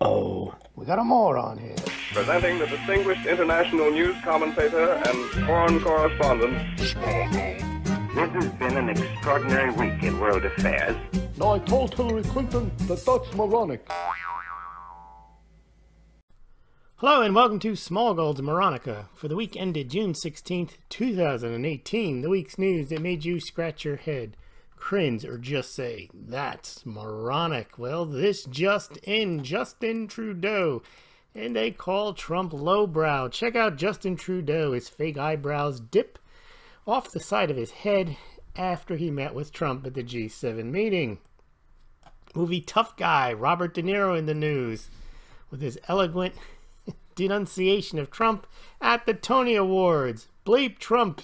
Uh-oh, we got a moron here. Presenting the distinguished international news commentator and foreign correspondent, Smaulgld. This has been an extraordinary week in world affairs. Now I told Hillary Clinton that that's moronic. Hello and welcome to Smaulgld's Moronica for the week ended June 16th, 2018. The week's news that made you scratch your head, cringe, or just say, that's moronic. Well, this just in, Justin Trudeau. And they call Trump lowbrow. Check out Justin Trudeau. His fake eyebrows dip off the side of his head after he met with Trump at the G7 meeting. Movie Tough Guy, Robert De Niro in the news with his eloquent denunciation of Trump at the Tony Awards. Bleep Trump,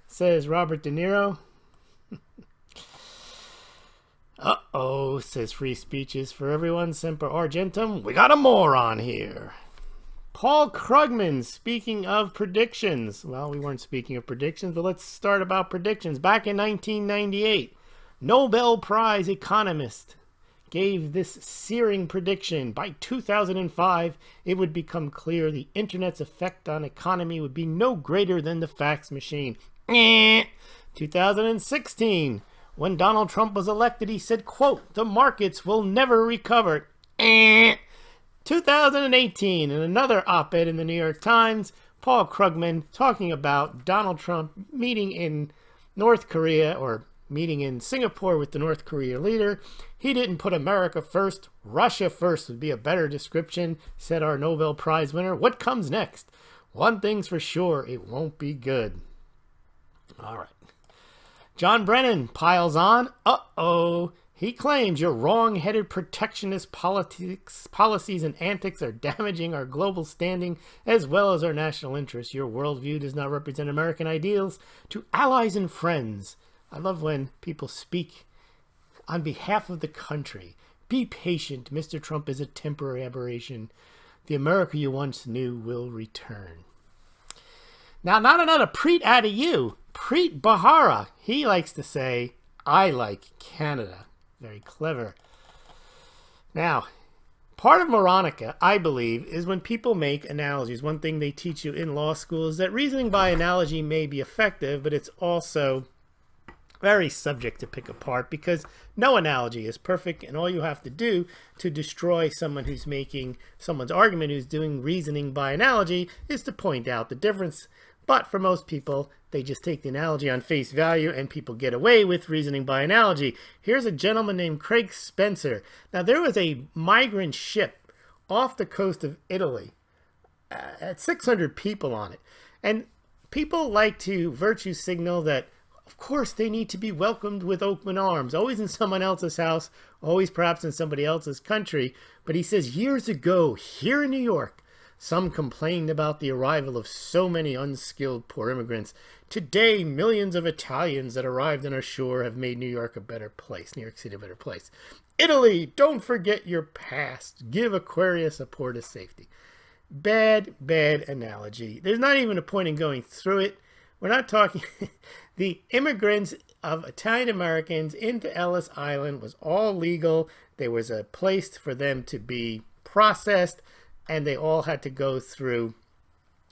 says Robert De Niro. Uh-oh, says free speeches for everyone, semper argentum. We got a moron here. Paul Krugman, speaking of predictions. Well, we weren't speaking of predictions, but let's start about predictions. Back in 1998, Nobel Prize economist gave this searing prediction. By 2005, it would become clear the internet's effect on economy would be no greater than the fax machine. 2016, when Donald Trump was elected, he said, quote, the markets will never recover. 2018, in another op-ed in the New York Times, Paul Krugman talking about Donald Trump meeting in North Korea, or meeting in Singapore with the North Korea leader. He didn't put America first. Russia first would be a better description, said our Nobel Prize winner. What comes next? One thing's for sure, it won't be good. All right. John Brennan piles on. Uh-oh. He claims your wrong-headed protectionist policies and antics are damaging our global standing as well as our national interests. Your worldview does not represent American ideals to allies and friends. I love when people speak on behalf of the country. Be patient. Mr. Trump is a temporary aberration. The America you once knew will return. Now, not another Preet out of you. Preet Bharara. He likes to say, I like Canada. Very clever. Now, part of Moronica, I believe, is when people make analogies. One thing they teach you in law school is that reasoning by analogy may be effective, but it's also very subject to pick apart because no analogy is perfect, and all you have to do to destroy someone who's making someone's argument who's doing reasoning by analogy is to point out the difference. But for most people, they just take the analogy on face value and people get away with reasoning by analogy. Here's a gentleman named Craig Spencer. Now, there was a migrant ship off the coast of Italy at 600 people on it. And people like to virtue signal that, of course, they need to be welcomed with open arms, always in someone else's house, always perhaps in somebody else's country. But he says years ago, here in New York, some complained about the arrival of so many unskilled poor immigrants. Today, millions of Italians that arrived on our shore have made New York a better place, New York City a better place. Italy, don't forget your past. Give Aquarius a port of safety. Bad, bad analogy. There's not even a point in going through it. We're not talking... The immigrants of Italian Americans into Ellis Island was all legal. There was a place for them to be processed, and they all had to go through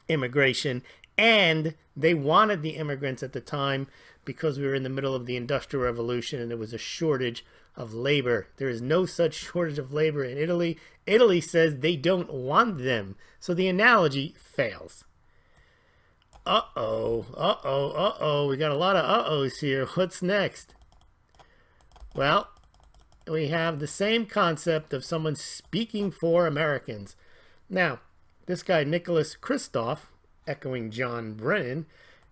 immigration. And they wanted the immigrants at the time because we were in the middle of the Industrial Revolution and there was a shortage of labor. There is no such shortage of labor in Italy. Italy says they don't want them. So the analogy fails. Uh-oh, uh-oh, uh-oh. We got a lot of uh-ohs here. What's next? Well, we have the same concept of someone speaking for Americans. Now, this guy, Nicholas Kristof, echoing John Brennan,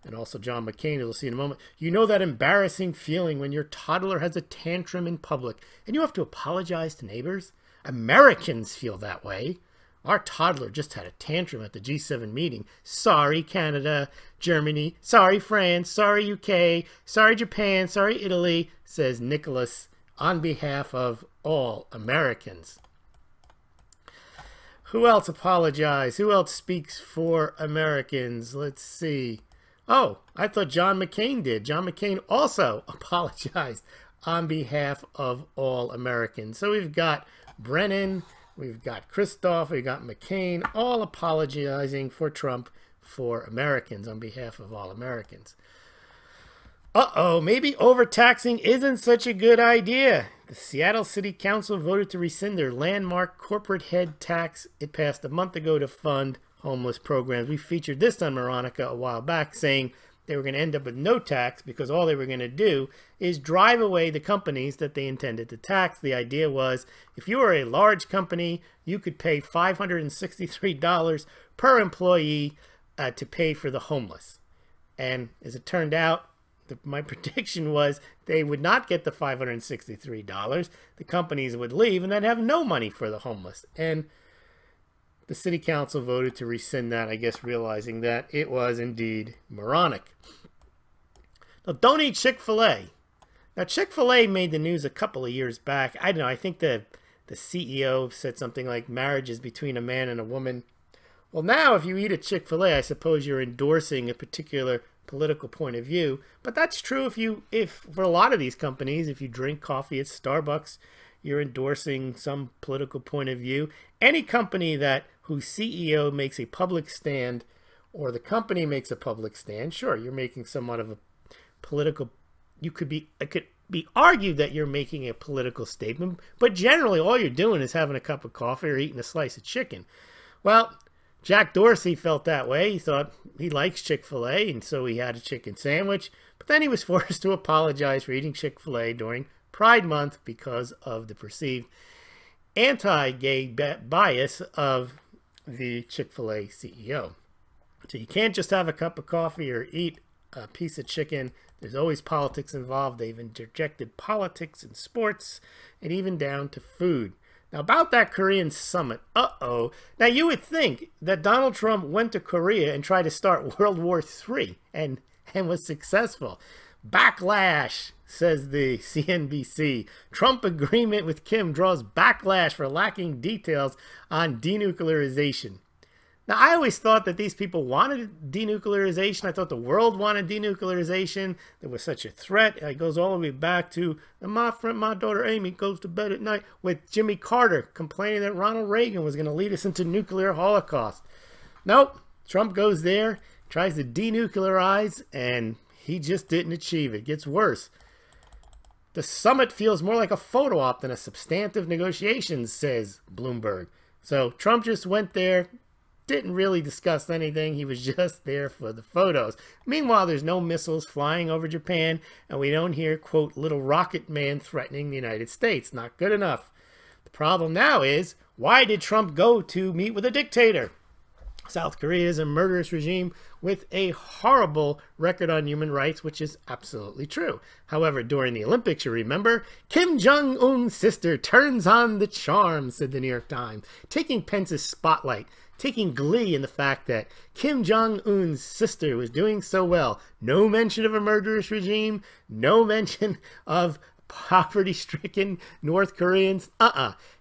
and also John McCain, we'll see in a moment. You know that embarrassing feeling when your toddler has a tantrum in public and you have to apologize to neighbors? Americans feel that way. Our toddler just had a tantrum at the G7 meeting. Sorry, Canada, Germany, sorry, France, sorry, UK, sorry, Japan, sorry, Italy, says Nicholas on behalf of all Americans. Who else apologized? Who else speaks for Americans? Let's see. Oh, I thought John McCain did. John McCain also apologized on behalf of all Americans. So we've got Brennan, we've got Christoph, we've got McCain, all apologizing for Trump for Americans on behalf of all Americans. Uh-oh, maybe overtaxing isn't such a good idea. The Seattle City Council voted to rescind their landmark corporate head tax it passed a month ago to fund homeless programs. We featured this on Moronic a while back, saying they were going to end up with no tax because all they were going to do is drive away the companies that they intended to tax. The idea was if you were a large company, you could pay $563 per employee to pay for the homeless. And as it turned out, my prediction was they would not get the $563. The companies would leave and they'd have no money for the homeless. And the city council voted to rescind that, I guess realizing that it was indeed moronic. Now, don't eat Chick-fil-A. Now, Chick-fil-A made the news a couple of years back. I don't know, I think the CEO said something like marriage is between a man and a woman. Well, now if you eat at Chick-fil-A, I suppose you're endorsing a particular political point of view, but that's true if for a lot of these companies, if you drink coffee at Starbucks, you're endorsing some political point of view. Any company whose CEO makes a public stand, or the company makes a public stand, sure, you're making somewhat of a political. It could be argued that you're making a political statement, but generally all you're doing is having a cup of coffee or eating a slice of chicken. Well, Jack Dorsey felt that way. He thought he likes Chick-fil-A, and so he had a chicken sandwich. But then he was forced to apologize for eating Chick-fil-A during Pride Month because of the perceived anti-gay bias of the Chick-fil-A CEO. So you can't just have a cup of coffee or eat a piece of chicken. There's always politics involved. They've interjected politics in sports and even down to food. Now, about that Korean summit, Now, you would think that Donald Trump went to Korea and tried to start World War III and was successful. Backlash, says the CNBC. Trump agreement with Kim draws backlash for lacking details on denuclearization. Now, I always thought that these people wanted denuclearization. I thought the world wanted denuclearization. There was such a threat. It goes all the way back to my daughter Amy goes to bed at night with Jimmy Carter complaining that Ronald Reagan was going to lead us into nuclear holocaust. Nope. Trump goes there, tries to denuclearize, and he just didn't achieve it. It gets worse. The summit feels more like a photo op than a substantive negotiation, says Bloomberg. So Trump just went there, didn't really discuss anything. He was just there for the photos. Meanwhile, there's no missiles flying over Japan, and we don't hear, quote, little rocket man threatening the United States. Not good enough. The problem now is, why did Trump go to meet with a dictator? South Korea is a murderous regime with a horrible record on human rights, which is absolutely true. However, during the Olympics, you remember, Kim Jong-un's sister turns on the charm, said the New York Times, taking Pence's spotlight, taking glee in the fact that Kim Jong-un's sister was doing so well. No mention of a murderous regime, no mention of poverty-stricken North Koreans.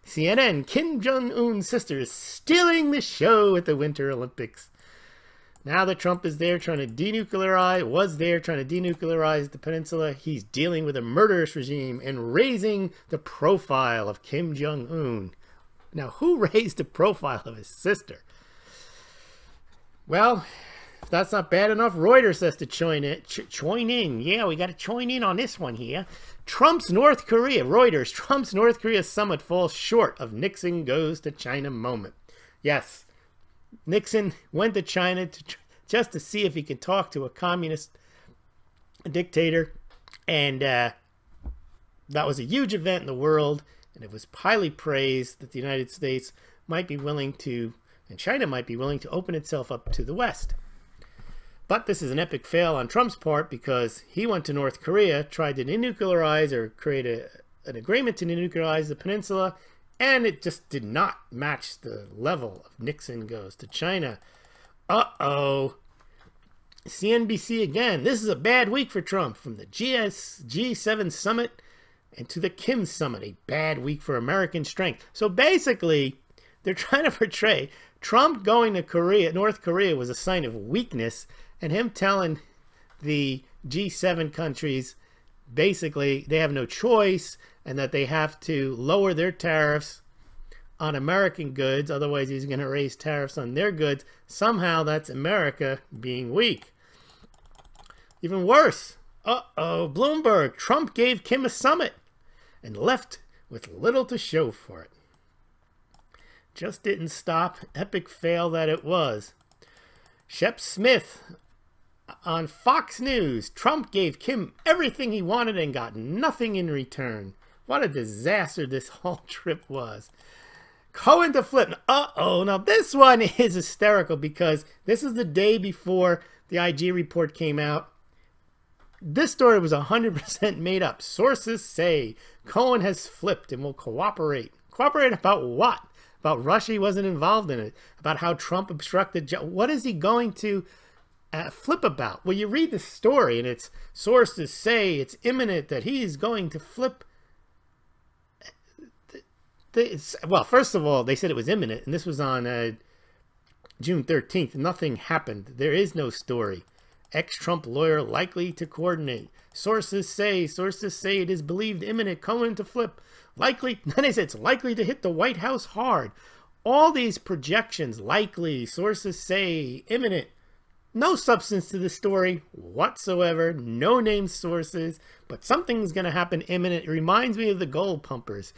CNN, Kim Jong-un's sister is stealing the show at the Winter Olympics. Now that Trump is there trying to denuclearize the peninsula, he's dealing with a murderous regime and raising the profile of Kim Jong-un. Now, who raised the profile of his sister? Well, if that's not bad enough, Reuters has to join in. Yeah, we got to join in on this one here. Trump's North Korea summit falls short of Nixon goes to China moment. Yes, Nixon went to China just to see if he could talk to a communist dictator, and that was a huge event in the world, and it was highly praised that the United States might be willing to, and China might be willing to open itself up to the West. But this is an epic fail on Trump's part because he went to North Korea, tried to denuclearize or create an agreement to denuclearize the peninsula, and it just did not match the level of Nixon goes to China. CNBC again. This is a bad week for Trump. From the G7 summit and to the Kim summit, a bad week for American strength. So basically, they're trying to portray Trump going to North Korea was a sign of weakness, and him telling the G7 countries basically they have no choice and that they have to lower their tariffs on American goods. Otherwise, he's going to raise tariffs on their goods. Somehow, that's America being weak. Even worse. Bloomberg. Trump gave Kim a summit and left with little to show for it. Just didn't stop. Epic fail that it was. Shep Smith on Fox News. Trump gave Kim everything he wanted and got nothing in return. What a disaster this whole trip was. Cohen to flip. Now this one is hysterical because this is the day before the IG report came out. This story was 100% made up. Sources say Cohen has flipped and will cooperate. Cooperate about what? About Russia? He wasn't involved in it. About how Trump obstructed. What is he going to flip about? Well, you read the story and it's sources say it's imminent that he's going to flip. Well, first of all, they said it was imminent, and this was on June 13th. Nothing happened. There is no story. Ex-Trump lawyer likely to coordinate. Sources say it is believed imminent. Cohen to flip. Likely, then they said it's likely to hit the White House hard. All these projections, likely, sources say, imminent. No substance to the story whatsoever. No named sources, but something's going to happen imminent. It reminds me of the gold pumpers.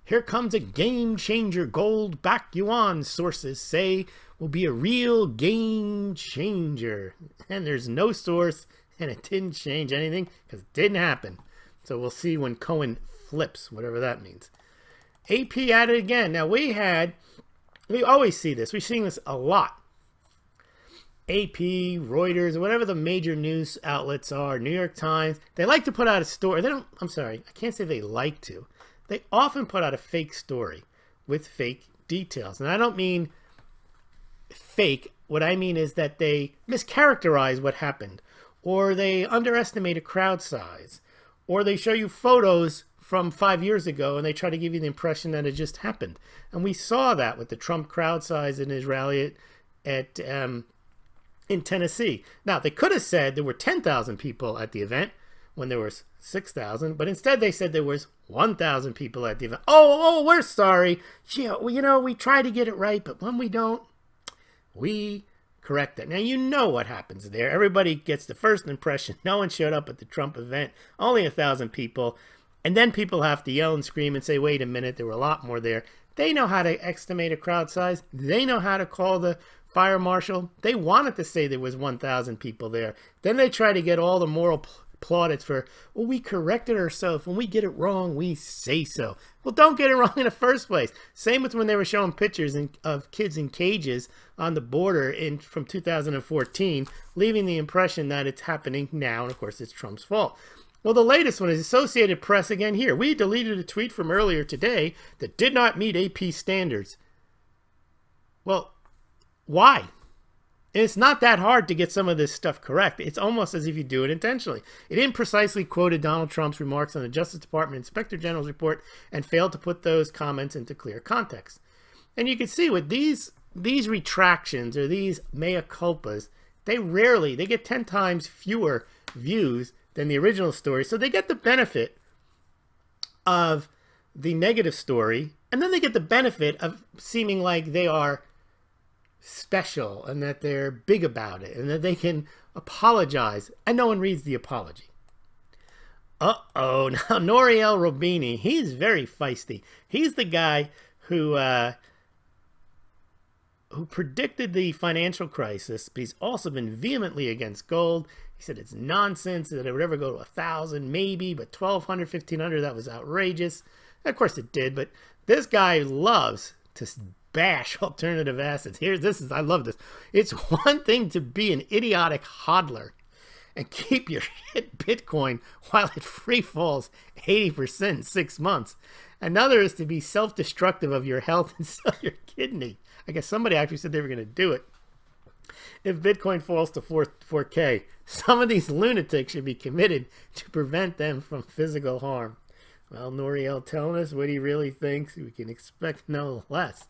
Here comes a game changer. Gold back yuan, sources say, will be a real game changer. And there's no source, and it didn't change anything because it didn't happen. So we'll see when Cohen flips, whatever that means. AP at it again. Now we always see this. We've seen this a lot. AP, Reuters, whatever the major news outlets are, New York Times, they like to put out a story. I'm sorry, I can't say they like to. They often put out a fake story with fake details. And I don't mean fake. What I mean is that they mischaracterize what happened, or they underestimate a crowd size, or they show you photos from 5 years ago and they try to give you the impression that it just happened. And we saw that with the Trump crowd size in his rally in Tennessee. Now, they could have said there were 10,000 people at the event when there was 6,000, but instead they said there was 1,000 people at the event. Oh, we're sorry. Yeah, well, we try to get it right, but when we don't, we correct it. Now, you know what happens there. Everybody gets the first impression. No one showed up at the Trump event. Only 1,000 people. And then people have to yell and scream and say, wait a minute, there were a lot more there. They know how to estimate a crowd size. They know how to call the fire marshal. They wanted to say there was 1,000 people there. Then they try to get all the moral plaudits for, well, we corrected ourselves. When we get it wrong, we say so. Well, don't get it wrong in the first place. Same with when they were showing pictures of kids in cages on the border from 2014, leaving the impression that it's happening now, and of course it's Trump's fault. Well, the latest one is Associated Press again here. We deleted a tweet from earlier today that did not meet AP standards. Well, why? And it's not that hard to get some of this stuff correct. It's almost as if you do it intentionally. It imprecisely quoted Donald Trump's remarks on the Justice Department Inspector General's report and failed to put those comments into clear context. And you can see with these retractions or these mea culpas, they get 10 times fewer views than the original story. So they get the benefit of the negative story, and then they get the benefit of seeming like they are special and that they're big about it and that they can apologize, and no one reads the apology. Now Nouriel Roubini, he's very feisty. He's the guy who predicted the financial crisis, but he's also been vehemently against gold. He said it's nonsense that it would ever go to 1,000, maybe, but 1,200, 1,500, that was outrageous. Of course it did, but this guy loves to bash alternative assets. I love this. It's one thing to be an idiotic hodler and keep your shit Bitcoin while it free falls 80% in 6 months. Another is to be self-destructive of your health and sell your kidney. I guess somebody actually said they were going to do it. If Bitcoin falls to 4K, some of these lunatics should be committed to prevent them from physical harm. Well, Nouriel telling us what he really thinks. We can expect no less.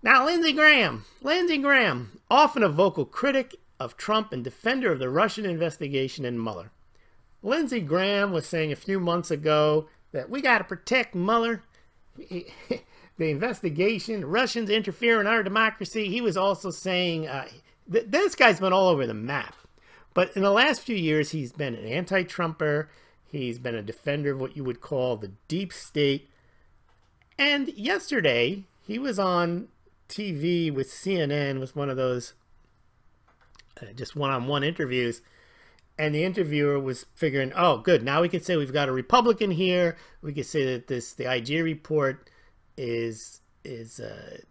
Now, Lindsey Graham, often a vocal critic of Trump and defender of the Russian investigation in Mueller. Lindsey Graham was saying a few months ago that we got to protect Mueller. the investigation, Russians interfere in our democracy. He was also saying, this guy's been all over the map. But in the last few years, he's been an anti-Trumper. He's been a defender of what you would call the deep state. And yesterday, he was on TV with CNN with one of those just one-on-one interviews. And the interviewer was figuring, oh, good, now we can say we've got a Republican here. We can say that the IG report is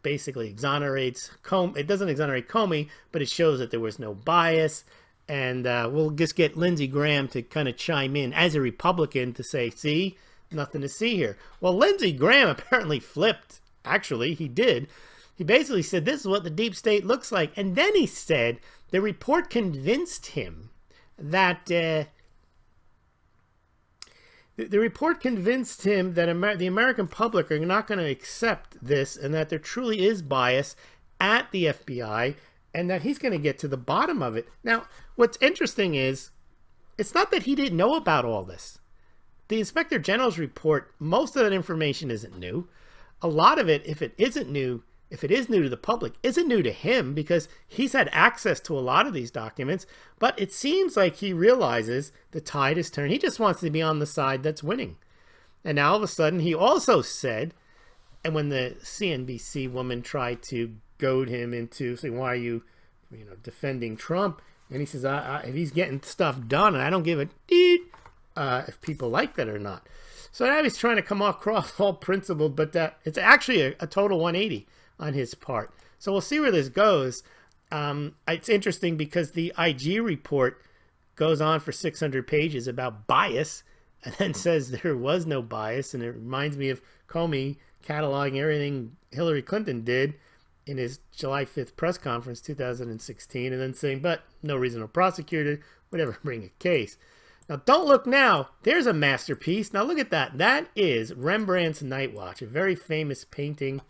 basically exonerates Comey. It doesn't exonerate Comey, but it shows that there was no bias. And we'll just get Lindsey Graham to kind of chime in as a Republican to say, see, nothing to see here. Well, Lindsey Graham apparently flipped. Actually, he did. He basically said, this is what the deep state looks like. And then he said the report convinced him that the report convinced him that the American public are not going to accept this and that there truly is bias at the FBI and that he's going to get to the bottom of it. Now, what's interesting is it's not that he didn't know about all this. The Inspector General's report, most of that information isn't new. A lot of it, if it is new to the public, isn't new to him because he's had access to a lot of these documents, but it seems like he realizes the tide has turned. He just wants to be on the side that's winning. And now all of a sudden he also said, and when the CNBC woman tried to goad him into saying, why are you defending Trump? And he says, if he's getting stuff done, and I don't give a deed if people like that or not. So now he's trying to come across all principled, but it's actually a total 180 on his part. So we'll see where this goes. It's interesting because the IG report goes on for 600 pages about bias and then says there was no bias. And it reminds me of Comey cataloging everything Hillary Clinton did in his July 5th press conference, 2016, and then saying, but no reason to prosecute it, whatever, bring a case. Now, don't look now. There's a masterpiece. Now, look at that. That is Rembrandt's Night Watch, a very famous painting.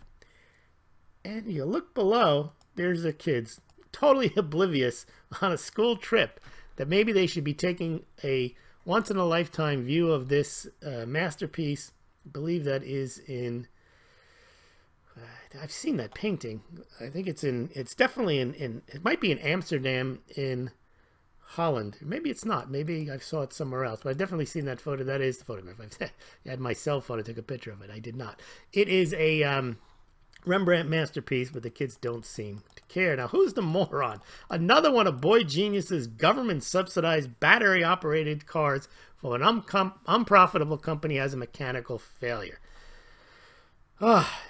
And you look below, there's the kids, totally oblivious on a school trip, that maybe they should be taking a once-in-a-lifetime view of this masterpiece. I believe that is in... I've seen that painting. I think it's definitely it might be in Amsterdam in Holland. Maybe it's not. Maybe I saw it somewhere else, but I've definitely seen that photo. That is the photograph. I had my cell phone. I took a picture of it. I did not. It is a Rembrandt masterpiece, but the kids don't seem to care. Now, who's the moron? Another one of Boy Genius's government-subsidized battery-operated cars for an unprofitable company has a mechanical failure.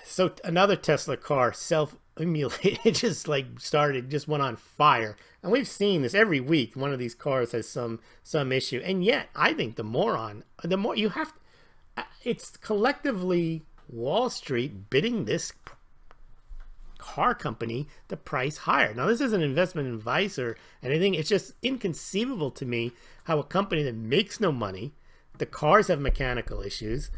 So another Tesla car self-immolated, just went on fire. And we've seen this every week. One of these cars has some issue. And yet, I think the more you have, it's collectively Wall Street bidding this car company the price higher. Now, this isn't investment advice or anything. It's just inconceivable to me how a company that makes no money, the cars have mechanical issues,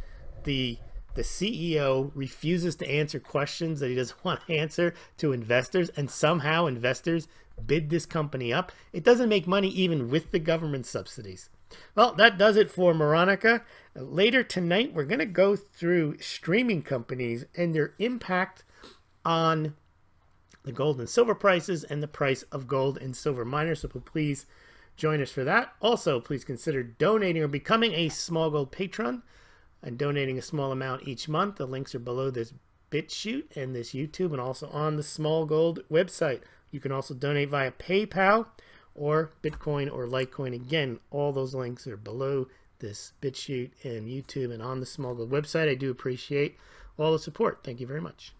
the CEO refuses to answer questions that he doesn't want to answer to investors, and somehow investors bid this company up. It doesn't make money even with the government subsidies. Well, that does it for Moronic. Later tonight, we're going to go through streaming companies and their impact on the gold and silver prices and the price of gold and silver miners. So please join us for that. Also, please consider donating or becoming a Smaulgld patron and donating a small amount each month. The links are below this BitChute and this YouTube and also on the Smaulgld website. You can also donate via PayPal or Bitcoin or Litecoin. Again, all those links are below this BitChute and YouTube and on the Smaulgld website. I do appreciate all the support. Thank you very much.